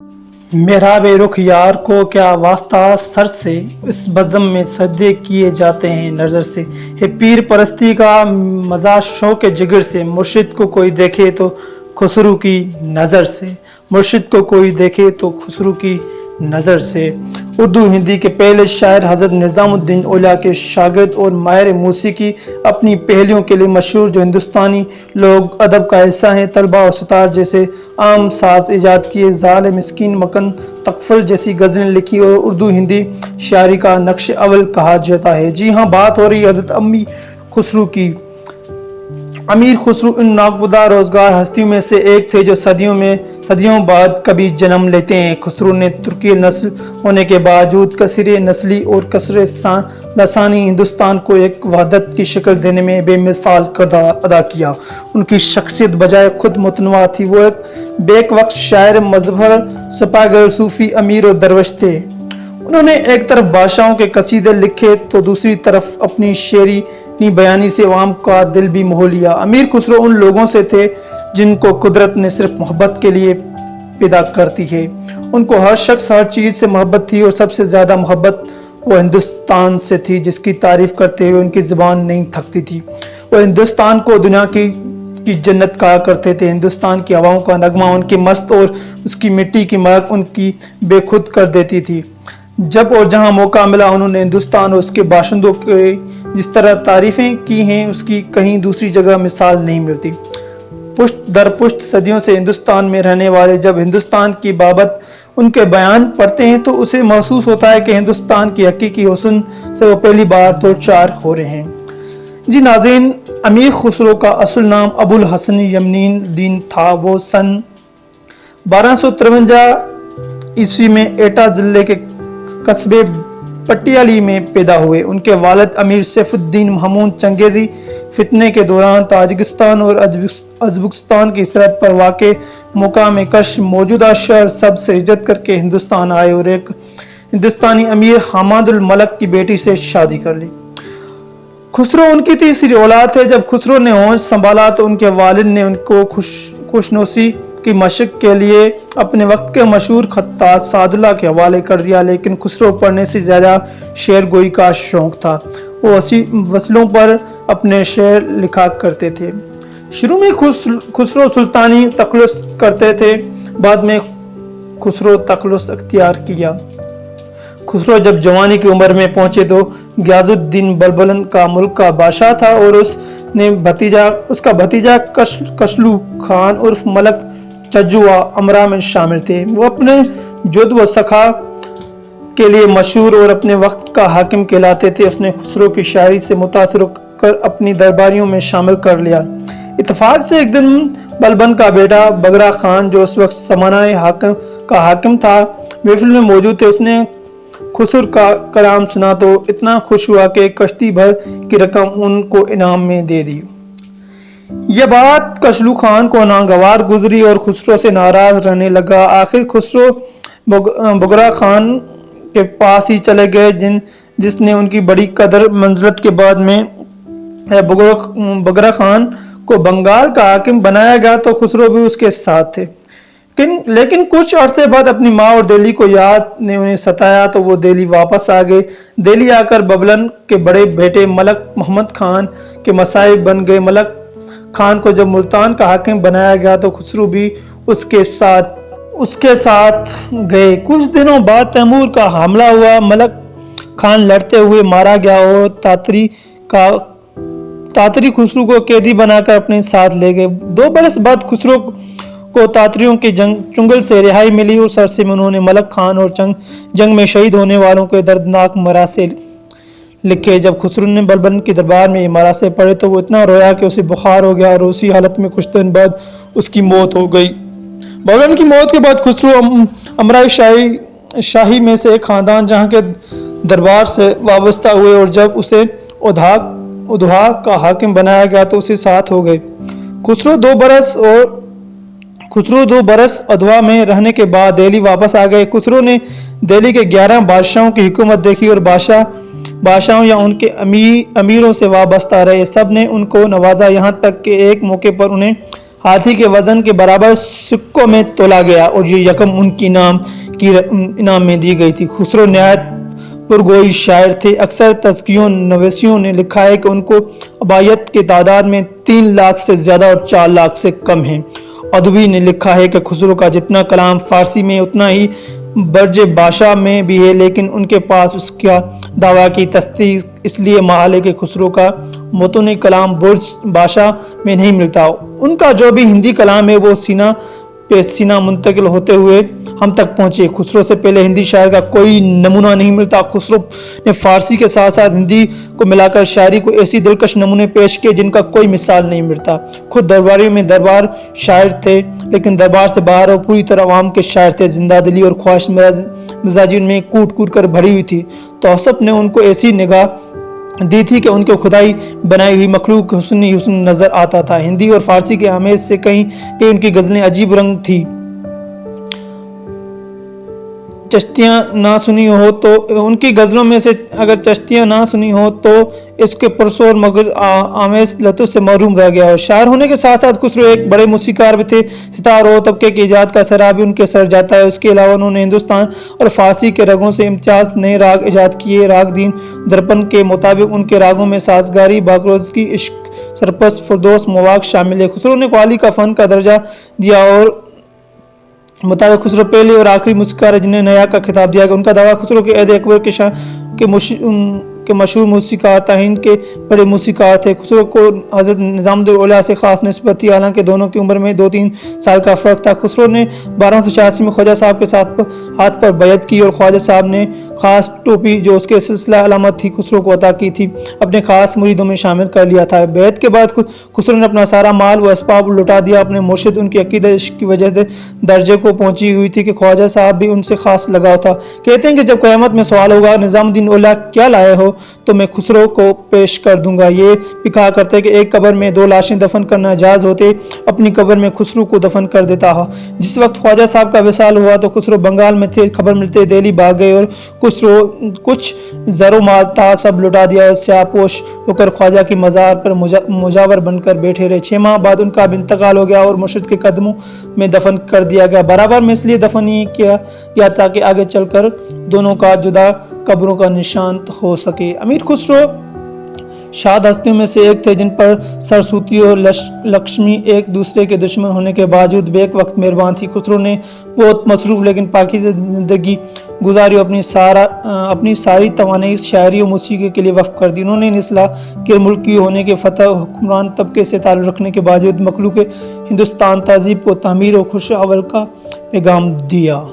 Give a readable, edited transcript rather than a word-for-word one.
मेहराब रुख यार को क्या वास्ता सर से, इस बज़म में सजदे किए जाते हैं नज़र से। ये पीर परस्ती का मज़ा शौक जिगर से, मुर्शिद को कोई देखे तो खुसरू की नज़र से, मुर्शिद को कोई देखे तो खुसरू की नज़र से। उर्दू हिंदी के पहले शायर हज़रत निज़ामुद्दीन औलिया के शागिर्द और माहिर मौसीकी, अपनी पहलियों के लिए मशहूर, जो हिंदुस्तानी लोग अदब का हिस्सा हैं। तलबा और सितार जैसे आम साज ईजाद किए, ज़ाल मिस्कीन मकन तकफल जैसी गज़लें लिखी और उर्दू हिंदी शायरी का नक्श अव्वल कहा जाता है। जी हाँ, बात हो रही है हज़रत अमीर खुसरू की। अमीर खुसरू इन नागुदा रोजगार हस्तियों में से एक थे जो सदियों बाद कभी जन्म लेते हैं। खुसरू ने तुर्की नस्ल होने के बावजूद कसरे नस्ली और कसरे लसानी हिंदुस्तान को एक वहदत की शक्ल देने में बेमिसाल किरदार अदा किया। उनकी शख्सियत बजाय खुद मुतनवा थी। वो एक बेक वक्त शायर, मजहर, सपागर, सूफी, अमीर और दरवेश थे। उन्होंने एक तरफ बादशाहों के कसीदे लिखे तो दूसरी तरफ अपनी शेरी बयानी से अवाम का दिल भी मोह लिया। अमीर खुसरो उन लोगों से थे जिनको कुदरत ने सिर्फ मोहब्बत के लिए पैदा करती है। उनको हर शख्स हर चीज़ से मोहब्बत थी और सबसे ज़्यादा मोहब्बत वो हिंदुस्तान से थी, जिसकी तारीफ करते हुए उनकी ज़ुबान नहीं थकती थी। वो हिंदुस्तान को दुनिया की जन्नत कहा करते थे। हिंदुस्तान की हवाओं का नगमा उनकी मस्त और उसकी मिट्टी की महक उनकी बेखुद कर देती थी। जब और जहां मौका मिला उन्होंने हिंदुस्तान और उसके बाशिंदों के जिस तरह तारीफें की हैं, उसकी कहीं दूसरी जगह मिसाल नहीं मिलती। पुश्त दर पुश्त सदियों से हिंदुस्तान में रहने वाले जब हिंदुस्तान की बाबत उनके बयान पढ़ते हैं तो उसे महसूस होता है कि हिंदुस्तान की हकीकी हुस्न से वो पहली बार दो चार हो रहे हैं। जी नाज़रीन, अमीर खुसरो का असल नाम अबुल हसन यमनीन दीन था। वो सन 1253 ईस्वी में एटा जिले के कस्बे पटियाली में पैदा हुए। उनके वालिद अमीर सैफुद्दीन महमूद चंगेजी फितने के दौरान ताजिकिस्तान और अज़बकिस्तान की सरहद पर वाक़े मुकाम कश मौजूदा शहर सब से हिजरत करके हिंदुस्तान आए और एक हिंदुस्तानी अमीर हमादुल मलक की बेटी से शादी कर ली। खुसरो उनकी तीसरी औलाद थे। जब खुसरो ने होश संभाला तो उनके वालिद ने उनको खुशनोसी की मशक के लिए अपने वक्त के मशहूर खत्तात सादुल्ला के हवाले कर दिया, लेकिन खुसरो पढ़ने से ज़्यादा शेर गोई का शौक था। वो वसलों पर अपने शेर लिखा करते थे। शुरू में खुसरो सुल्तानी तखल्लुस करते थे, बाद में खुसरो तखल्लुस अख्तियार किया। खुसरो जब जवानी की उम्र में पहुंचे तो गियाजुद्दीन बलबलन का मुल्क का बादशाह था और उसका भतीजा कशलू खान उर्फ मलक चज्जुआ अमरा में शामिल थे। वो अपने जुद व सखा के लिए मशहूर और अपने वक्त का हाकिम कहलाते थे। उसने खुसरो की शायरी से मुतासिर कर अपनी दरबारियों में शामिल कर लिया। इत्तेफाक से एक दिन बलबन का बेटा बगरा खान, जो उस वक्त समानाए का हाकिम था, महफिल में मौजूद थे। उसने खुसर का कलाम सुना तो इतना खुश हुआ कि कश्ती भर की रकम उनको इनाम में दे दी। यह बात कशलू खान को नागवार गुजरी और खुसरो से नाराज रहने लगा। आखिर खुसरो बगरा खान के पास ही चले गए, जिसने उनकी बड़ी कदर मंजलत के बाद में बगरा खान को बंगाल का हाकिम बनाया गया तो खुसरो भी उसके साथ थे। लेकिन कुछ अरसे बाद अपनी माँ और दिल्ली को याद ने उन्हें सताया तो वो दिल्ली वापस आ गए। दिल्ली आकर बबलन के बड़े बेटे मलक मोहम्मद खान के मसाइब बन गए। मलक खान को जब मुल्तान का हाकिम बनाया गया तो खुसरो भी उसके साथ गए। कुछ दिनों बाद तैमूर का हमला हुआ। मलक खान लड़ते हुए मारा गया और तातरी खुसरो को कैदी बनाकर अपने साथ ले गए। 2 बरस बाद खुसरो को तातरियों के चुंगल से रिहाई मिली। उस अरसे में उन्होंने मलक खान और जंग में शहीद होने वालों के दर्दनाक मरासे लिखे। जब खुसरो ने बलबन के दरबार में ये मरासे पढ़े तो वो इतना रोया कि उसे बुखार हो गया और उसी हालत में कुछ दिन बाद उसकी मौत हो गई। बलबन की मौत के बाद खुसरो अमराई शाही में से एक खानदान जहाँ के दरबार से वाबस्ता हुए और जब उसे उदहा का हाकिम बनाया गया तो उसे साथ हो गए। खुसरो 2 बरस उदहा में रहने के बाद दिल्ली वापस आ गए। खुसरो ने दिल्ली के 11 बादशाहों की हुकूमत देखी और बादशाहों या उनके अमीरों से वाबस्ता रहे। सब ने उनको नवाजा, यहाँ तक कि एक मौके पर उन्हें हाथी के वजन के बराबर सिक्कों में तोला गया और ये रकम उनकी इनाम में दी गई थी। खुसरो नहायत पुरगोई शायर थे। अक्सर तज़कियों नवीसियों ने लिखा है कि उनको अबायत के तादाद में 3 लाख से ज़्यादा और 4 लाख से कम है। अदवी ने लिखा है कि खुसरो का जितना कलाम फ़ारसी में उतना ही बर्ज बाशा में भी है, लेकिन उनके पास उसका दावा की तस्दीक इसलिए महल है कि खुसरो का मतून कलाम बुर्ज बाशा में नहीं मिलता। उनका जो भी हिंदी कलाम है वो सीना पे सीना मुंतकिल होते हुए हम तक पहुँचे। खुसरो से पहले हिंदी शायर का कोई नमूना नहीं मिलता। खुसरो ने फ़ारसी के साथ साथ हिंदी को मिलाकर शायरी को ऐसी दिलकश नमूने पेश किए जिनका कोई मिसाल नहीं मिलता। खुद दरबारियों में दरबार शायर थे, लेकिन दरबार से बाहर और पूरी तरह आवाम के शायर थे। जिंदा दिली और ख्वाहिश मिजाजी उनमें कूट कूट कर भरी हुई थी। तौसफ ने उनको ऐसी निगाह दी थी कि उनके खुदाई बनाई हुई मखलूक हुस्न ही हुस्न नजर आता था। हिंदी और फारसी के आमेज से कहीं कहीं उनकी गज़लें अजीब रंग थी। चश्तियाँ ना सुनी हो तो उनकी गज़लों में से अगर चश्तियाँ ना सुनी हो तो इसके पुरसोर मगर आमेज लतुफ़ से महरूम रह गया हो। शायर होने के साथ साथ खुसरो एक बड़े मूसीकार भी थे। सितार और तबके की ईजाद का सरा भी उनके सर जाता है। उसके अलावा उन्होंने हिंदुस्तान और फारसी के रगों से इम्तियाज नए राग ईजाद किए। राग दीन दर्पण के मुताबिक उनके रागों में साजगारी, बागरोज़गी, इश्क, सरपस, फरदोस, मवाक शामिल है। खुसरो ने कव्वाली का फ़न का दर्जा दिया और मुताबिक खुसरो पहले और आखिरी मूसीकार है जिन्हें नया का खिताब दिया गया। उनका दावा खुसरो के अहद अकबर के शान के मशहूर मूसीकार था। हिंद के बड़े मूसीकार थे। खुसरो को हज़रत निज़ामुद्दीन औलिया से ख़ास निस्बत थी, हालांकि दोनों की उम्र में 2-3 साल का फ़र्क था। खुसरो ने 1286 में ख्वाजा साहब के साथ हाथ पर बैत की और ख्वाजा साहब ने ख़ास टोपी जो उसके सिलसिला अलामत थी खुसरो को अता की थी, अपने ख़ास मुरीदों में शामिल कर लिया था। बैत के बाद खुसरो ने अपना सारा माल व असबाब लुटा दिया। अपने मुर्शिद उनकी अकीदत इश्क की वजह से दर्जे को पहुंची हुई थी कि ख्वाजा साहब भी उनसे ख़ास लगाव था। कहते हैं कि जब क़यामत में सवाल होगा निज़ामुद्दीन औलिया क्या लाए हो, तो मैं खुसरो को पेश कर दूंगा। ये भी कहा करते कि एक कब्र में 2 लाशें दफन करना जायज़ होते, अपनी कब्र में खुसरो को दफन कर देता है। जिस वक्त ख्वाजा साहब का विसाल हुआ तो खुसरो बंगाल में थे। खबर मिलते दिल्ली भाग गए और कुछ ज़रो माल था सब लुटा दिया और स्यापोश होकर ख्वाजा की मज़ार पर मुजावर बनकर बैठे रहे। 6 माह बाद उनका इंतकाल हो गया और मुर्शिद के कदमों में दफन कर दिया गया। बराबर में इसलिए दफन ही किया गया ताकि आगे चलकर दोनों का जुदा कब्रों का निशान हो सके। अमीर खुसरो शाद हस्तियों में से एक थे जिन पर सरस्वती और लक्ष्मी एक दूसरे के दुश्मन होने के बावजूद बेक वक्त मेहरबान थी। खुसरो ने बहुत मसरूफ़ लेकिन पाकीज़ा ज़िंदगी गुजारी और अपनी सारी तवानाई शायरी और मौसीकी के लिए वक्फ कर दी। उन्होंने निस्ला के मुल्की होने के फतह हुक्मरान तबके से ताल्लुक़ रखने के बावजूद मखलूक हिंदुस्तान तहज़ीब को तामीर और खुश अवल का पैगाम दिया।